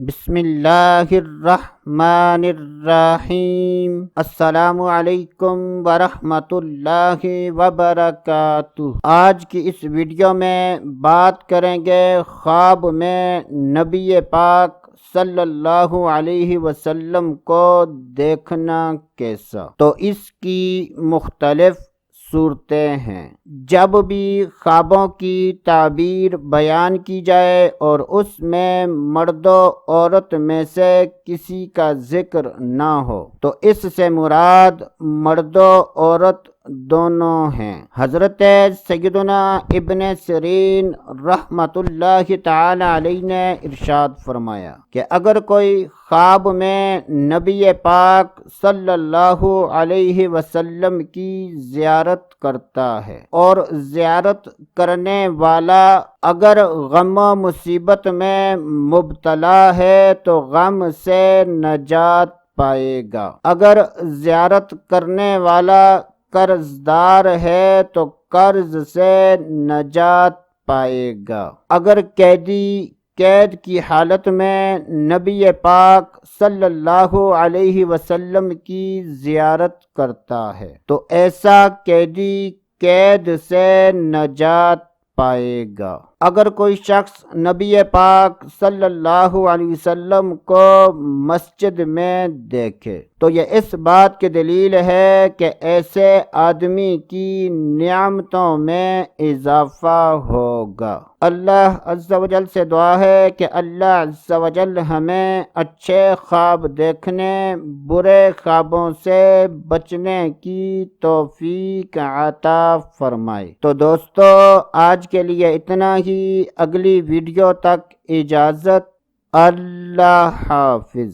بسم اللہ الرحمن الرحیم۔ السلام علیکم ورحمۃ اللہ وبرکاتہ۔ آج کی اس ویڈیو میں بات کریں گے خواب میں نبی پاک صلی اللہ علیہ وسلم کو دیکھنا کیسا۔ تو اس کی مختلف صورتیں ہیں۔ جب بھی خوابوں کی تعبیر بیان کی جائے اور اس میں مرد و عورت میں سے کسی کا ذکر نہ ہو تو اس سے مراد مرد و عورت دونوں ہیں۔ حضرت سیدنا ابن سیرین رحمۃ اللہ تعالی علیہ نے ارشاد فرمایا کہ اگر کوئی خواب میں نبی پاک صلی اللہ علیہ وسلم کی زیارت کرتا ہے اور زیارت کرنے والا اگر غم و مصیبت میں مبتلا ہے تو غم سے نجات پائے گا، اگر زیارت کرنے والا قرض دار ہے تو قرض سے نجات پائے گا، اگر قیدی قید کی حالت میں نبی پاک صلی اللہ علیہ وسلم کی زیارت کرتا ہے تو ایسا قیدی قید سے نجات پائے گا۔ اگر کوئی شخص نبی پاک صلی اللہ علیہ وسلم کو مسجد میں دیکھے تو یہ اس بات کی دلیل ہے کہ ایسے آدمی کی نعمتوں میں اضافہ ہوگا۔ اللہ عز و جل سے دعا ہے کہ اللہ عز و جل ہمیں اچھے خواب دیکھنے، برے خوابوں سے بچنے کی توفیق عطا فرمائے۔ تو دوستو آج کے لیے اتنا ہی، اگلی ویڈیو تک اجازت، اللہ حافظ۔